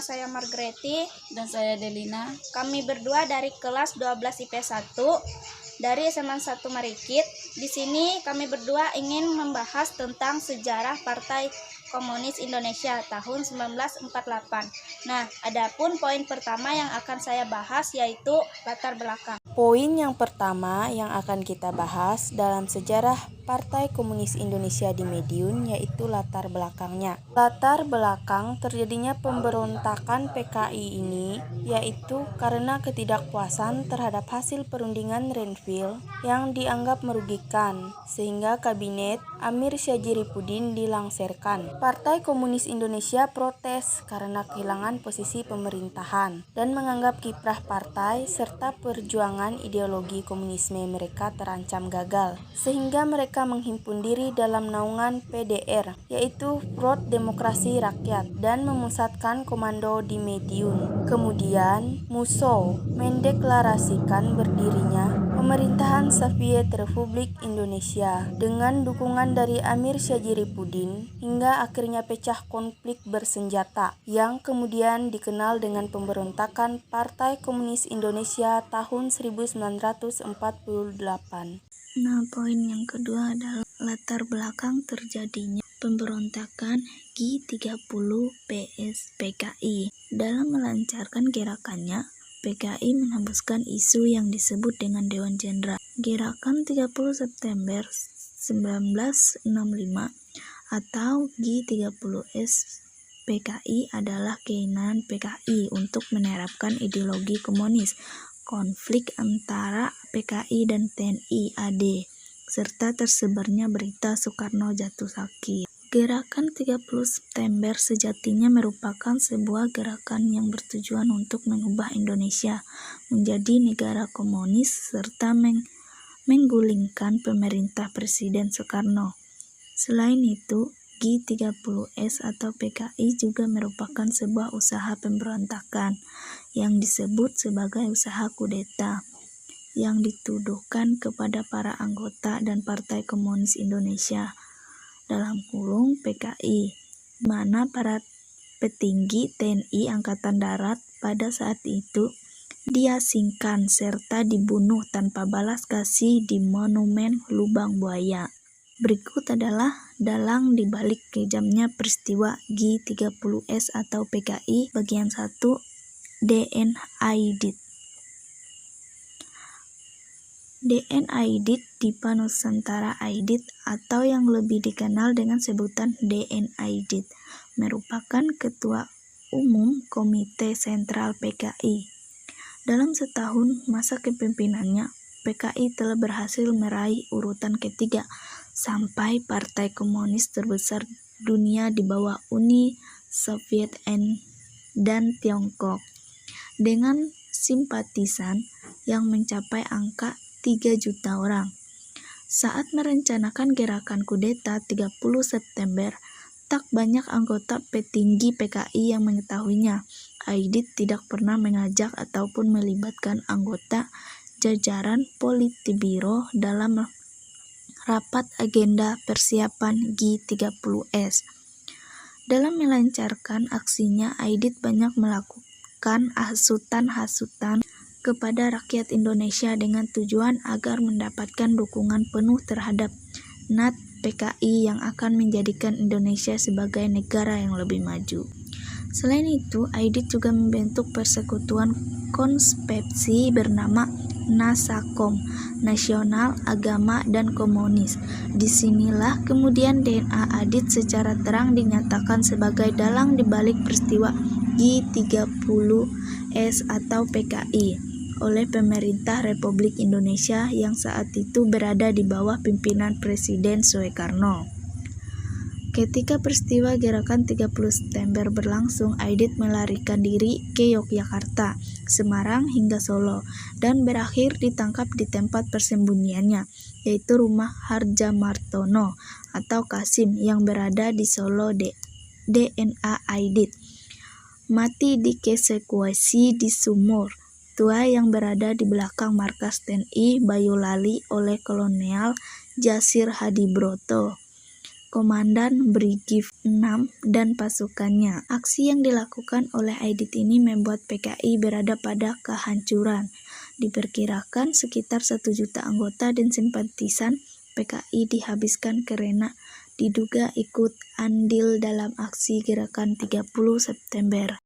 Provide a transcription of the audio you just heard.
saya Margreti. Dan saya Delina. Kami berdua dari kelas 12 IP 1 dari SMA 1 Marikit. Di sini kami berdua ingin membahas tentang sejarah Partai Komunis Indonesia tahun 1948. Nah, adapun poin pertama yang akan saya bahas yaitu latar belakang. Poin yang pertama yang akan kita bahas dalam sejarah Partai Komunis Indonesia di Madiun yaitu latar belakangnya. Latar belakang terjadinya pemberontakan PKI ini yaitu karena ketidakpuasan terhadap hasil perundingan Renville yang dianggap merugikan sehingga kabinet Amir Syadziripudin dilangsirkan. Partai Komunis Indonesia protes karena kehilangan posisi pemerintahan dan menganggap kiprah partai serta perjuangan ideologi komunisme mereka terancam gagal, sehingga mereka menghimpun diri dalam naungan PDR, yaitu Front Demokrasi Rakyat, dan memusatkan komando di Madiun. Kemudian, MUSO mendeklarasikan berdirinya pemerintahan Soviet Republik Indonesia dengan dukungan dari Amir Syadziripudin hingga akhirnya pecah konflik bersenjata yang kemudian dikenal dengan pemberontakan Partai Komunis Indonesia tahun 1948. Nah, poin yang kedua adalah latar belakang terjadinya pemberontakan G30 PS PKI. Dalam melancarkan gerakannya, PKI menghembuskan isu yang disebut dengan Dewan Jenderal. Gerakan 30 September 1965 atau G30S PKI adalah keinginan PKI untuk menerapkan ideologi komunis. Konflik antara PKI dan TNI AD, serta tersebarnya berita Soekarno jatuh sakit. Gerakan 30 September sejatinya merupakan sebuah gerakan yang bertujuan untuk mengubah Indonesia menjadi negara komunis serta menggulingkan pemerintah Presiden Soekarno. Selain itu, G30S atau PKI juga merupakan sebuah usaha pemberontakan yang disebut sebagai usaha kudeta yang dituduhkan kepada para anggota dan Partai Komunis Indonesia dalam kurung PKI, di mana para petinggi TNI Angkatan Darat pada saat itu diasingkan serta dibunuh tanpa balas kasih di Monumen Lubang Buaya. Berikut adalah dalang dibalik kejamnya peristiwa G30S atau PKI bagian 1 DN Aidit. DN Aidit Dipa Nusantara Aidit atau yang lebih dikenal dengan sebutan DN Aidit merupakan Ketua Umum Komite Sentral PKI. Dalam setahun masa kepemimpinannya, PKI telah berhasil meraih urutan ketiga sampai partai komunis terbesar dunia di bawah Uni Soviet dan Tiongkok dengan simpatisan yang mencapai angka 3 juta orang. Saat merencanakan gerakan kudeta 30 September, tak banyak anggota petinggi PKI yang mengetahuinya. Aidit tidak pernah mengajak ataupun melibatkan anggota jajaran Politbiro dalam rapat agenda persiapan G30S. Dalam melancarkan aksinya, Aidit banyak melakukan hasutan-hasutan kepada rakyat Indonesia dengan tujuan agar mendapatkan dukungan penuh terhadap NAT PKI yang akan menjadikan Indonesia sebagai negara yang lebih maju. Selain itu, Aidit juga membentuk persekutuan konspirasi bernama Nasakom, Nasional, Agama, dan Komunis. Disinilah kemudian DNA Aidit secara terang dinyatakan sebagai dalang dibalik peristiwa G30S atau PKI oleh pemerintah Republik Indonesia yang saat itu berada di bawah pimpinan Presiden Soekarno. Ketika peristiwa gerakan 30 September berlangsung, Aidit melarikan diri ke Yogyakarta, Semarang hingga Solo dan berakhir ditangkap di tempat persembunyiannya, yaitu rumah Harjamartono atau Kasim yang berada di Solo. DNA Aidit mati dieksekusi di Sumur Tua yang berada di belakang markas TNI Bayulali oleh Kolonel Jasir Hadibroto. Komandan Brigif 6 dan pasukannya. Aksi yang dilakukan oleh Aidit ini membuat PKI berada pada kehancuran. Diperkirakan sekitar 1 juta anggota dan simpatisan PKI dihabiskan karena diduga ikut andil dalam aksi gerakan 30 September.